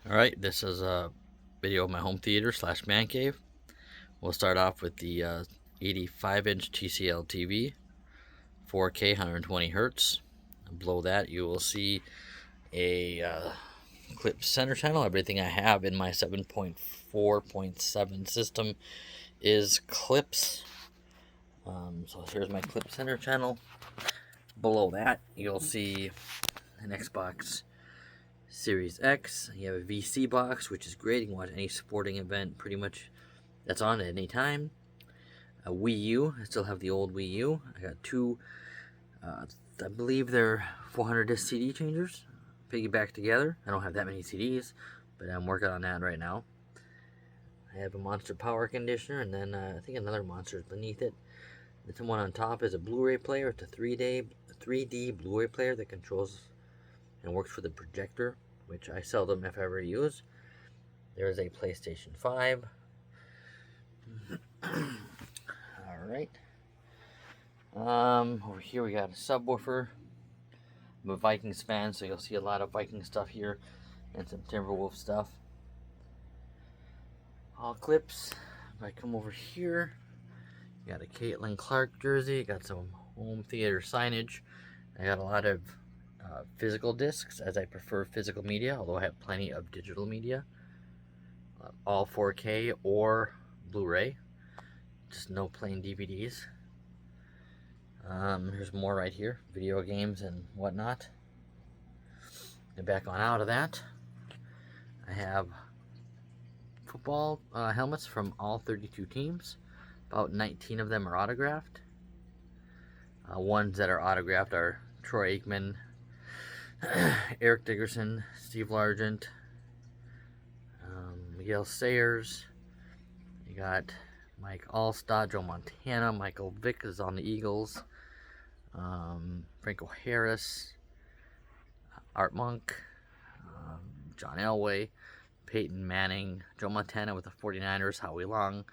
Alright, this is a video of my home theater slash man cave. We'll start off with the 85-inch TCL TV, 4K 120 hertz. Below that you will see a clip center channel. Everything I have in my 7.4.7 system is clips. So here's my clip center channel. Below that you'll see an Xbox Series X. You have a VC box, which is great. You can watch any sporting event pretty much that's on at any time. A Wii U. I still have the old Wii U. I got two, I believe they're 400 disc CD changers, piggyback together. I don't have that many CDs, but I'm working on that right now. I have a Monster power conditioner, and then I think another Monster is beneath it. The one on top is a Blu-ray player. It's a 3D Blu-ray player that controls and works for the projector, which I seldom, if ever, use. There is a PlayStation 5. Alright. Over here we got a subwoofer. I'm a Vikings fan, so you'll see a lot of Viking stuff here and some Timberwolf stuff. All clips. If I come over here, you got a Caitlin Clark jersey. Got some home theater signage. I got a lot of physical discs, as I prefer physical media, although I have plenty of digital media. All 4K or Blu-ray, just no plain DVDs. Here's more right here, video games and whatnot. And back on out of that, I have football helmets from all 32 teams. About 19 of them are autographed. Ones that are autographed are Troy Aikman, Eric Dickerson, Steve Largent, Miguel Sayers. You got Mike Allstott, Joe Montana, Michael Vick is on the Eagles, Franco Harris, Art Monk, John Elway, Peyton Manning, Joe Montana with the 49ers, Howie Long,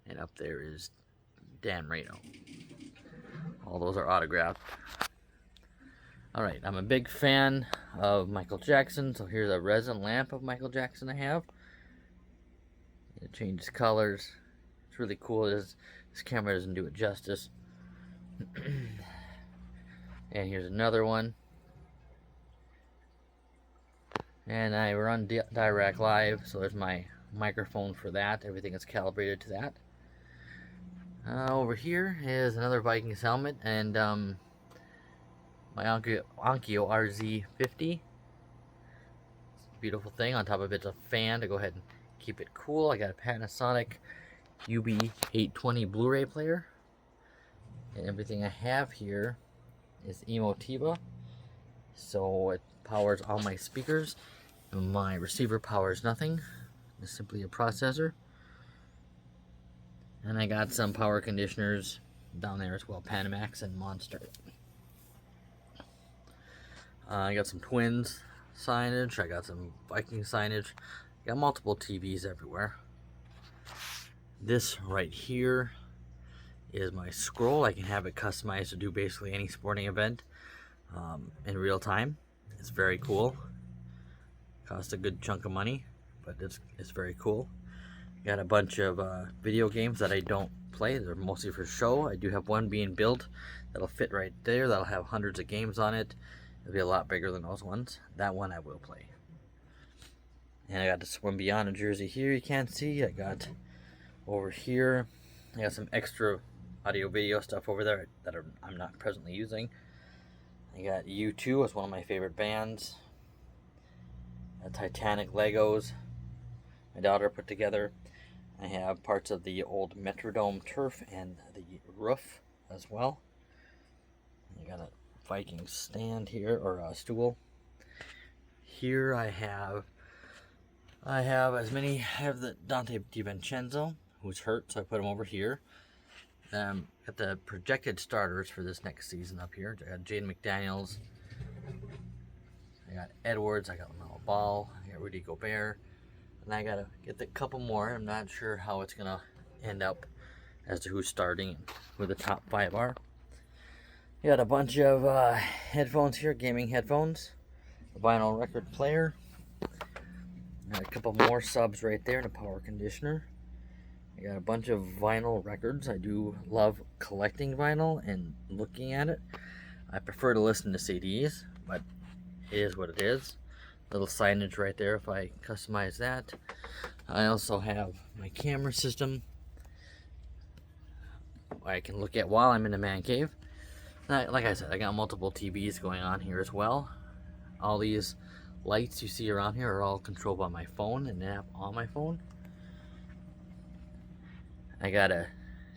and up there is Dan Marino. All those are autographed. Alright, I'm a big fan of Michael Jackson, so here's a resin lamp of Michael Jackson I have. It changes colors. It's really cool. This camera doesn't do it justice. And here's another one. And I run Direct Live, so there's my microphone for that. Everything is calibrated to that. Over here is another Vikings helmet, and my Onkyo RZ50. It's a beautiful thing. On top of it's a fan to go ahead and keep it cool. I got a Panasonic UB820 Blu-ray player. And everything I have here is Emotiva. So it powers all my speakers. And my receiver powers nothing. It's simply a processor. And I got some power conditioners down there as well, Panamax and Monster. I got some Twins signage. I got some Viking signage. Got multiple TVs everywhere. This right here is my scroll. I can have it customized to do basically any sporting event in real time. It's very cool. Cost a good chunk of money, but it's very cool. Got a bunch of video games that I don't play. They're mostly for show. I do have one being built that'll fit right there. That'll have hundreds of games on it. It'll be a lot bigger than those ones. That one I will play. And I got the Swim Beyond jersey here you can't see. I got over here, I got some extra audio video stuff over there that I'm not presently using. I got U2 as one of my favorite bands. Titanic Legos my daughter put together. I have parts of the old Metrodome turf and the roof as well. I got a Viking stand here, or a stool. Here I have the Dante DiVincenzo, who's hurt, so I put him over here. Got the projected starters for this next season up here. I got Jaden McDaniels. I got Edwards. I got LaMelo Ball. I got Rudy Gobert. And I gotta get a couple more. I'm not sure how it's gonna end up as to who's starting and who the top 5 are. Got a bunch of headphones here, gaming headphones, a vinyl record player, Got a couple more subs right there and a power conditioner. I got a bunch of vinyl records. I do love collecting vinyl and looking at it. I prefer to listen to CDs, but it is what it is. Little signage right there if I customize that. I also have my camera system I can look at while I'm in the man cave. Like I said, I got multiple TVs going on here as well. All these lights you see around here are all controlled by my phone and app on my phone. I got a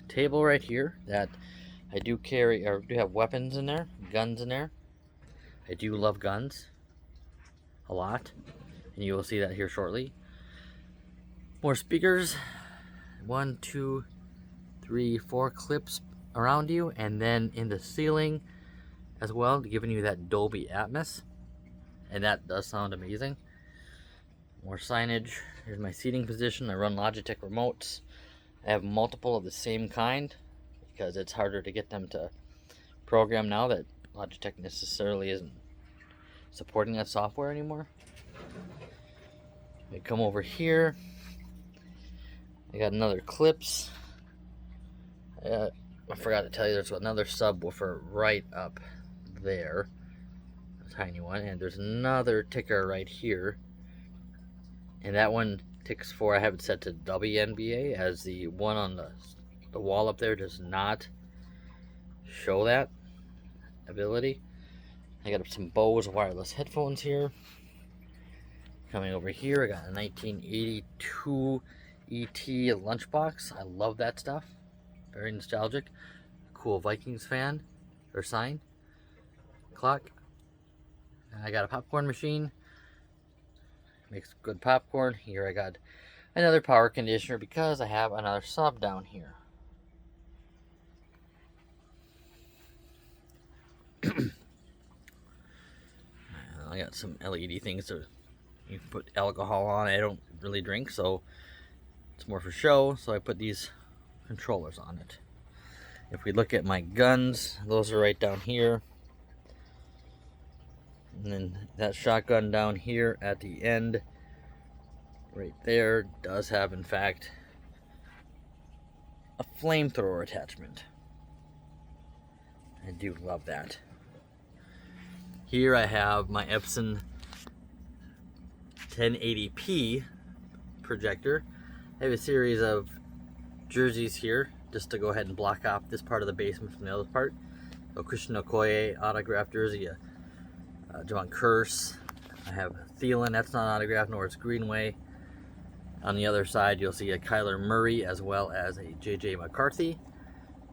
table right here that I do carry, or do have weapons in there, guns in there. I do love guns a lot, and you will see that here shortly. More speakers, 1, 2, 3, 4 clips around you, and then in the ceiling as well, giving you that Dolby Atmos, and that does sound amazing. More signage. Here's my seating position. I run Logitech remotes. I have multiple of the same kind because it's harder to get them to program now that Logitech necessarily isn't supporting that software anymore. We come over here. I got another clips. I forgot to tell you there's another subwoofer right up there, a tiny one, and there's another ticker right here, and that one ticks for, I have it set to WNBA, as the one on the wall up there does not show that ability. I got some Bose wireless headphones here. Coming over here, I got a 1982 ET lunchbox. I love that stuff. Very nostalgic. Cool Vikings fan or sign. Clock. I got a popcorn machine. Makes good popcorn. Here I got another power conditioner because I have another sub down here. I got some LED things so you can put alcohol on. I don't really drink, so it's more for show, so I put these controllers on it. If we look at my guns, those are right down here. And then that shotgun down here at the end, right there, does have, in fact, a flamethrower attachment. I do love that. Here I have my Epson 1080p projector. I have a series of jerseys here just to go ahead and block off this part of the basement from the other part. So Christian Okoye autographed jersey, Javon Curse. I have Thielen, that's not autographed, nor it's Greenway. On the other side, you'll see a Kyler Murray as well as a JJ McCarthy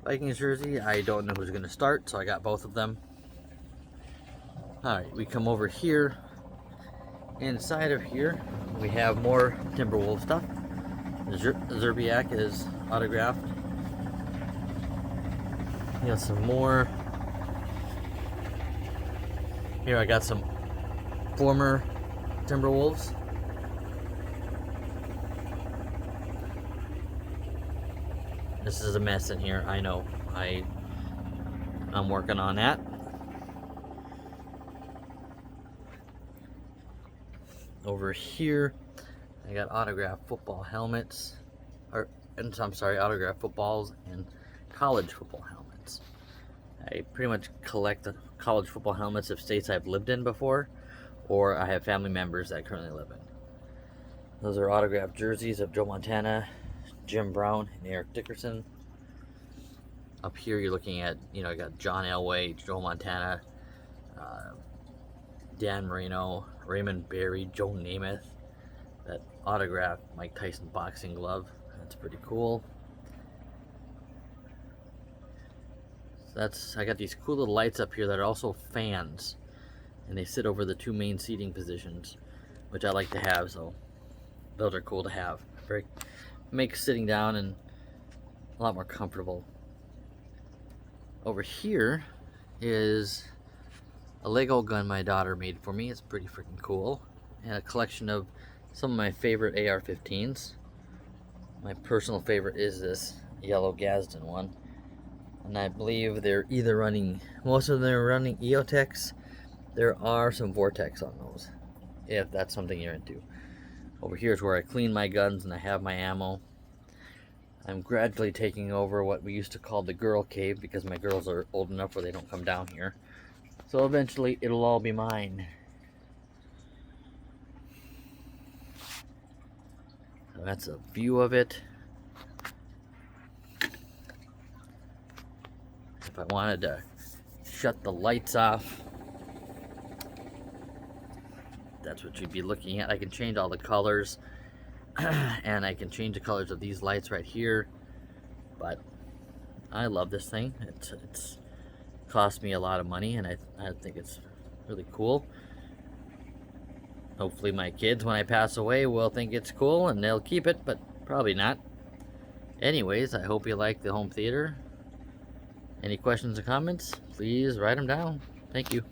Vikings jersey. I don't know who's going to start, so I got both of them. Alright, we come over here. Inside of here, we have more Timberwolves stuff. Zerbiak is autographed. We got some more. Here I got some former Timberwolves. This is a mess in here, I know. I'm working on that. Over here, I got autographed football helmets, autographed footballs and college football helmets. I pretty much collect the college football helmets of states I've lived in before, or I have family members that currently live in. Those are autographed jerseys of Joe Montana, Jim Brown, and Eric Dickerson. Up here you're looking at, I got John Elway, Joe Montana, Dan Marino, Raymond Berry, Joe Namath. That autographed Mike Tyson boxing glove. That's pretty cool. So I got these cool little lights up here that are also fans, and they sit over the two main seating positions, which I like to have, so those are cool to have. Makes sitting down and a lot more comfortable. Over here is a Lego gun my daughter made for me. It's pretty freaking cool. And a collection of some of my favorite AR-15s. My personal favorite is this yellow Gadsden one. And I believe they're either running, most of them are running EOTechs. There are some Vortex on those, if that's something you're into. Over here is where I clean my guns and I have my ammo. I'm gradually taking over what we used to call the girl cave because my girls are old enough where they don't come down here. So eventually it'll all be mine. So that's a view of it. If I wanted to shut the lights off, that's what you'd be looking at. I can change all the colors and I can change the colors of these lights right here. But I love this thing. It's cost me a lot of money and I think it's really cool. Hopefully my kids, when I pass away, will think it's cool and they'll keep it, but probably not. Anyways, I hope you like the home theater. Any questions or comments, please write them down. Thank you.